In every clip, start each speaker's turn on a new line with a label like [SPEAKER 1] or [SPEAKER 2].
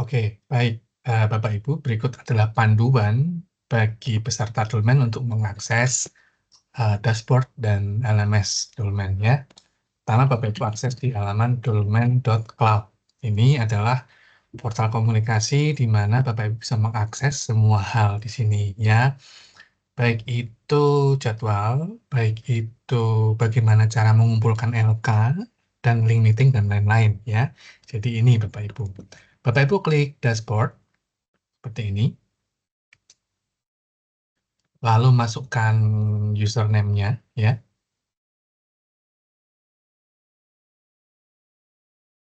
[SPEAKER 1] Oke, baik. Bapak Ibu, berikut adalah panduan bagi peserta Dolmen untuk mengakses dashboard dan LMS Dolmen ya. Pertama, Bapak Ibu akses di halaman dolmen.cloud. Ini adalah portal komunikasi di mana Bapak Ibu bisa mengakses semua hal di sini ya. Baik itu jadwal, baik itu bagaimana cara mengumpulkan LK dan link meeting dan lain-lain ya. Jadi ini Bapak Ibu. Bapak Ibu klik dashboard seperti ini. Lalu masukkan username-nya ya.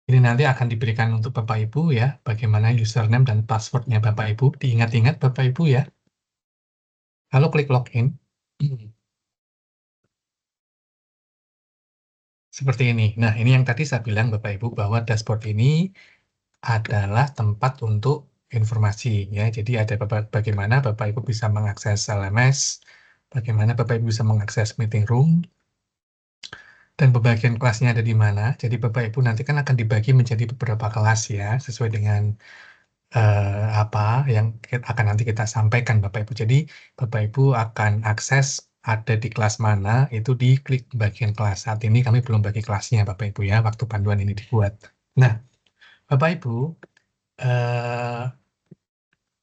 [SPEAKER 1] Ini nanti akan diberikan untuk Bapak Ibu ya, bagaimana username dan password-nya Bapak Ibu. Diingat-ingat Bapak Ibu ya. Lalu klik login. Seperti ini. Nah, ini yang tadi saya bilang Bapak Ibu bahwa dashboard ini adalah tempat untuk informasi ya. Jadi ada bagaimana Bapak Ibu bisa mengakses LMS, bagaimana Bapak Ibu bisa mengakses meeting room, dan pembagian kelasnya ada di mana. Jadi Bapak Ibu nanti kan akan dibagi menjadi beberapa kelas ya, sesuai dengan apa yang akan nanti kita sampaikan Bapak Ibu. Jadi Bapak Ibu akan akses ada di kelas mana, itu diklik bagian kelas. Saat ini kami belum bagi kelasnya Bapak Ibu ya, waktu panduan ini dibuat. Nah, Bapak Ibu, eh,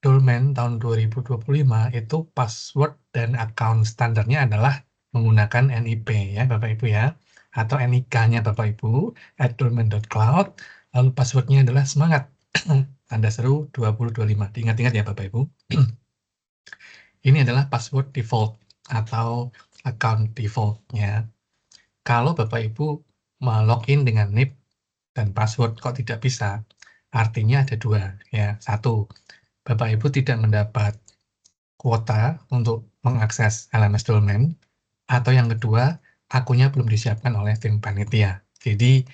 [SPEAKER 1] Dolmen tahun 2025 itu password dan account standarnya adalah menggunakan NIP ya Bapak Ibu ya, atau NIK-nya Bapak Ibu, @dolmen.cloud, lalu passwordnya adalah semangat, tanda seru 2025. Diingat-ingat ya Bapak Ibu. Ini adalah password default atau account default-nya. Kalau Bapak Ibu login dengan NIP dan password kok tidak bisa, artinya ada dua ya. Satu, Bapak Ibu tidak mendapat kuota untuk mengakses LMS Dolmen, atau yang kedua, akunnya belum disiapkan oleh tim panitia. Jadi,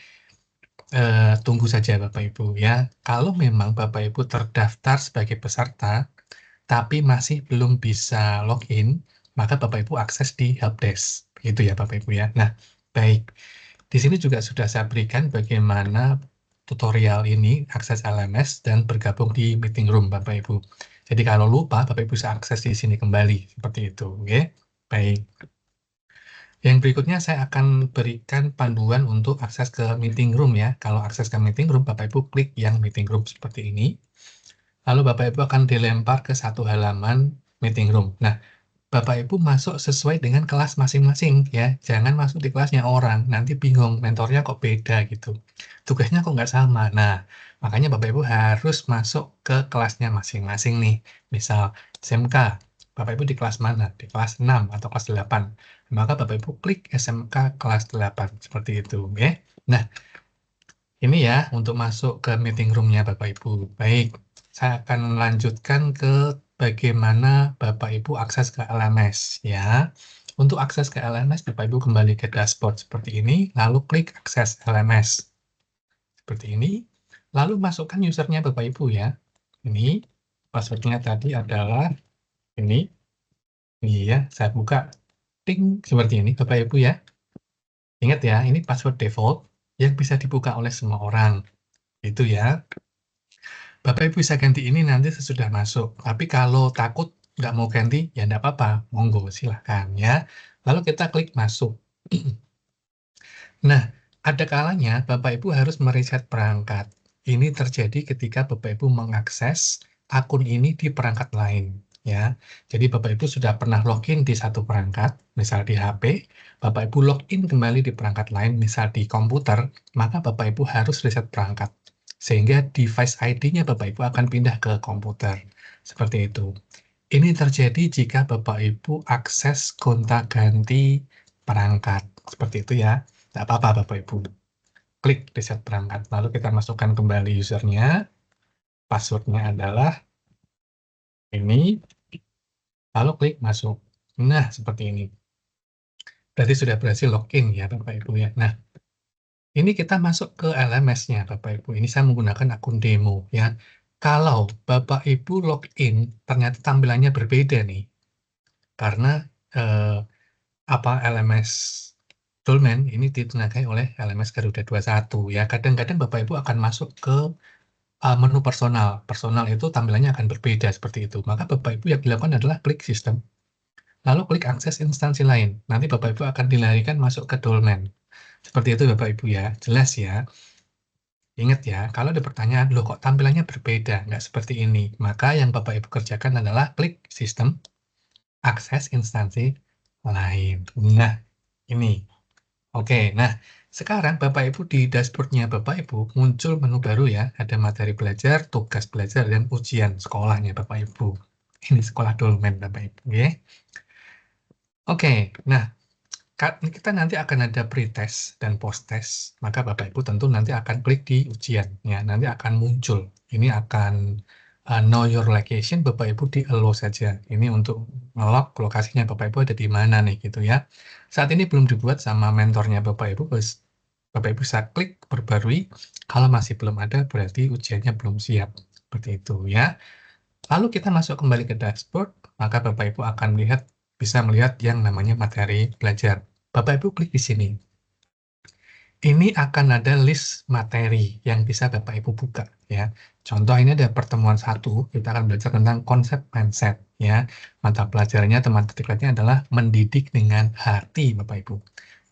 [SPEAKER 1] tunggu saja Bapak Ibu ya. Kalau memang Bapak Ibu terdaftar sebagai peserta, tapi masih belum bisa login, maka Bapak Ibu akses di helpdesk. Begitu ya Bapak Ibu ya. Nah, baik. Di sini juga sudah saya berikan bagaimana tutorial ini, akses LMS, dan bergabung di meeting room Bapak Ibu. Jadi kalau lupa, Bapak Ibu bisa akses di sini kembali, seperti itu. Oke? Baik. Yang berikutnya saya akan berikan panduan untuk akses ke meeting room ya. Kalau akses ke meeting room, Bapak Ibu klik yang meeting room seperti ini. Lalu Bapak Ibu akan dilempar ke satu halaman meeting room. Nah, Bapak Ibu masuk sesuai dengan kelas masing-masing ya. Jangan masuk di kelasnya orang, nanti bingung, mentornya kok beda gitu. Tugasnya kok nggak sama. Nah, makanya Bapak Ibu harus masuk ke kelasnya masing-masing nih. Misal SMK, Bapak Ibu di kelas mana? Di kelas 6 atau kelas 8. Maka Bapak Ibu klik SMK kelas 8, seperti itu. Ya. Nah, ini ya untuk masuk ke meeting room-nya Bapak Ibu. Baik, saya akan melanjutkan ke bagaimana Bapak Ibu akses ke LMS ya. Untuk akses ke LMS, Bapak Ibu kembali ke dashboard seperti ini, lalu klik akses LMS. Seperti ini. Lalu masukkan usernya Bapak Ibu ya. Ini passwordnya tadi adalah ini. Ini ya, saya buka ting seperti ini Bapak Ibu ya. Ingat ya, ini password default yang bisa dibuka oleh semua orang. Itu ya. Bapak Ibu bisa ganti ini nanti sesudah masuk. Tapi kalau takut nggak mau ganti, ya nggak apa-apa. Monggo, silahkan ya. Lalu kita klik masuk. Nah, ada kalanya Bapak Ibu harus mereset perangkat. Ini terjadi ketika Bapak Ibu mengakses akun ini di perangkat lain. Ya, jadi Bapak Ibu sudah pernah login di satu perangkat, misal di HP, Bapak Ibu login kembali di perangkat lain, misal di komputer, maka Bapak Ibu harus reset perangkat. Sehingga device ID-nya Bapak Ibu akan pindah ke komputer. Seperti itu. Ini terjadi jika Bapak Ibu akses gonta-ganti perangkat. Seperti itu ya. Tidak apa-apa Bapak Ibu. Klik reset perangkat. Lalu kita masukkan kembali usernya. Passwordnya adalah ini. Lalu klik masuk. Nah, seperti ini. Berarti sudah berhasil login ya Bapak Ibu ya. Nah, ini kita masuk ke LMS-nya Bapak Ibu. Ini saya menggunakan akun demo ya. Kalau Bapak Ibu login, ternyata tampilannya berbeda nih. Karena LMS Dolmen ini ditenagai oleh LMS Garuda 21 ya. Kadang-kadang Bapak Ibu akan masuk ke Menu personal. Personal itu tampilannya akan berbeda seperti itu. Maka Bapak Ibu yang dilakukan adalah klik sistem, lalu klik akses instansi lain. Nanti Bapak Ibu akan dilarikan masuk ke dolmen. Seperti itu Bapak Ibu ya, jelas ya. Ingat ya, kalau ada pertanyaan, loh kok tampilannya berbeda, nggak seperti ini. Maka yang Bapak Ibu kerjakan adalah klik sistem, akses instansi lain. Nah, ini. Oke, nah sekarang Bapak Ibu di dashboard-nya Bapak Ibu muncul menu baru ya, ada materi belajar, tugas belajar, dan ujian sekolahnya Bapak Ibu. Ini sekolah dolmen Bapak Ibu ya. Oke, nah kita nanti akan ada pretest dan posttest, maka Bapak Ibu tentu nanti akan klik di ujian ya, nanti akan muncul. Ini akan know your location, Bapak Ibu di allow saja. Ini untuk nge-lock lokasinya Bapak Ibu ada di mana nih gitu ya. Saat ini belum dibuat sama mentornya Bapak Ibu, Bapak Ibu bisa klik perbarui. Kalau masih belum ada berarti ujiannya belum siap. Seperti itu ya. Lalu kita masuk kembali ke dashboard, maka Bapak Ibu akan bisa melihat yang namanya materi belajar. Bapak Ibu klik di sini. Ini akan ada list materi yang bisa Bapak Ibu buka ya. Contoh ini ada pertemuan 1, kita akan belajar tentang konsep mindset ya. Mata pelajarannya teman ketiknya adalah mendidik dengan hati Bapak Ibu.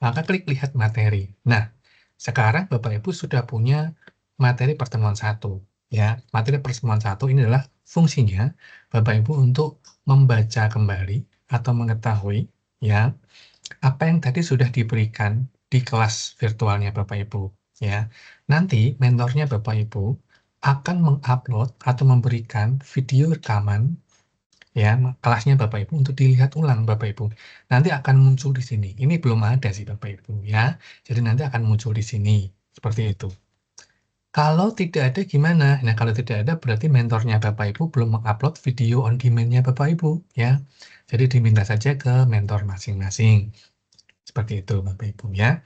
[SPEAKER 1] Maka klik lihat materi. Nah, sekarang Bapak Ibu sudah punya materi pertemuan 1 ya. Materi pertemuan 1 ini adalah fungsinya Bapak Ibu untuk membaca kembali atau mengetahui ya apa yang tadi sudah diberikan di kelas virtualnya Bapak Ibu, ya. Nanti mentornya Bapak Ibu akan mengupload atau memberikan video rekaman, ya, kelasnya Bapak Ibu untuk dilihat ulang Bapak Ibu. Nanti akan muncul di sini. Ini belum ada sih Bapak Ibu, ya. Jadi nanti akan muncul di sini, seperti itu. Kalau tidak ada gimana? Nah, kalau tidak ada berarti mentornya Bapak Ibu belum mengupload video on demand-nya Bapak Ibu, ya. Jadi diminta saja ke mentor masing-masing. Seperti itu Bapak Ibu ya.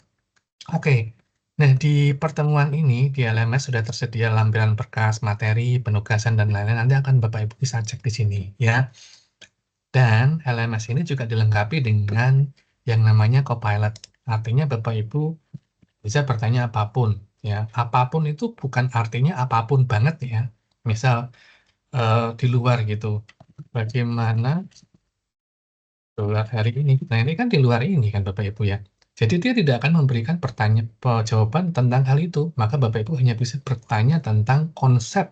[SPEAKER 1] Oke. Nah, di pertemuan ini di LMS sudah tersedia lampiran berkas, materi, penugasan dan lain-lain. Nanti akan Bapak Ibu bisa cek di sini ya. Dan LMS ini juga dilengkapi dengan yang namanya Copilot. Artinya Bapak Ibu bisa bertanya apapun ya. Apapun itu bukan artinya apapun banget ya. Misal di luar gitu. Bagaimana dolar hari ini? Nah, ini kan di luar ini kan Bapak Ibu ya. Jadi dia tidak akan memberikan jawaban tentang hal itu. Maka Bapak Ibu hanya bisa bertanya tentang konsep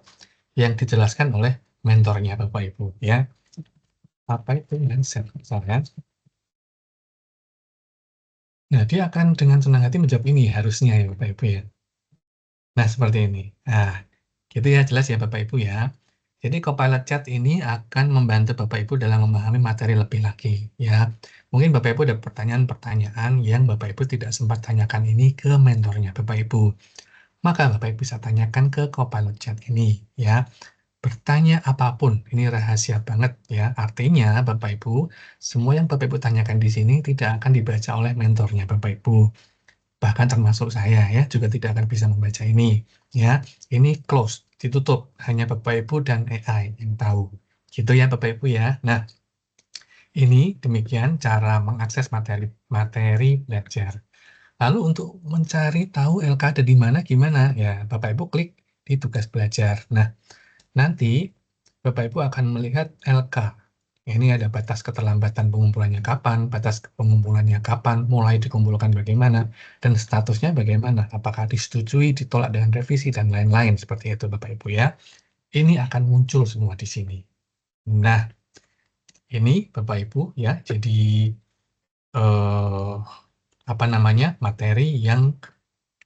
[SPEAKER 1] yang dijelaskan oleh mentornya Bapak Ibu ya. Apa itu mindset misalnya? Nah, dia akan dengan senang hati menjawab ini harusnya ya Bapak Ibu ya. Nah, seperti ini. Nah, gitu ya, jelas ya Bapak Ibu ya. Jadi Copilot Chat ini akan membantu Bapak Ibu dalam memahami materi lebih lagi ya. Mungkin Bapak Ibu ada pertanyaan-pertanyaan yang Bapak Ibu tidak sempat tanyakan ini ke mentornya Bapak Ibu. Maka Bapak Ibu bisa tanyakan ke Copilot Chat ini ya. Bertanya apapun, ini rahasia banget ya. Artinya Bapak Ibu, semua yang Bapak Ibu tanyakan di sini tidak akan dibaca oleh mentornya Bapak Ibu. Bahkan termasuk saya ya, juga tidak akan bisa membaca ini. Ya, ini close, ditutup. Hanya Bapak Ibu dan AI yang tahu. Gitu ya Bapak Ibu ya. Nah, ini demikian cara mengakses materi belajar. Lalu untuk mencari tahu LK ada di mana, gimana? Ya, Bapak Ibu klik di tugas belajar. Nah, nanti Bapak Ibu akan melihat LK. Ini ada batas keterlambatan pengumpulannya kapan, batas pengumpulannya kapan, mulai dikumpulkan bagaimana, dan statusnya bagaimana, apakah disetujui, ditolak dengan revisi, dan lain-lain. Seperti itu Bapak Ibu ya. Ini akan muncul semua di sini. Nah, ini Bapak Ibu ya, jadi apa namanya, materi yang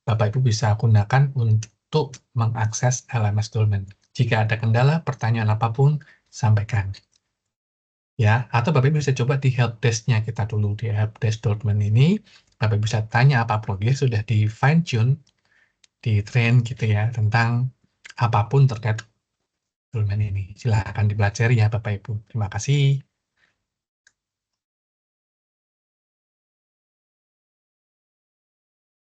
[SPEAKER 1] Bapak Ibu bisa gunakan untuk mengakses LMS Dolmen. Jika ada kendala, pertanyaan apapun, sampaikan. Ya, atau Bapak Ibu bisa coba di helpdesk-nya kita dulu, di helpdesk Dolmen ini, Bapak Ibu bisa tanya apapun, dia sudah di fine tune, di train gitu ya, tentang apapun terkait Dolmen ini. Silahkan dipelajari ya Bapak Ibu. Terima kasih.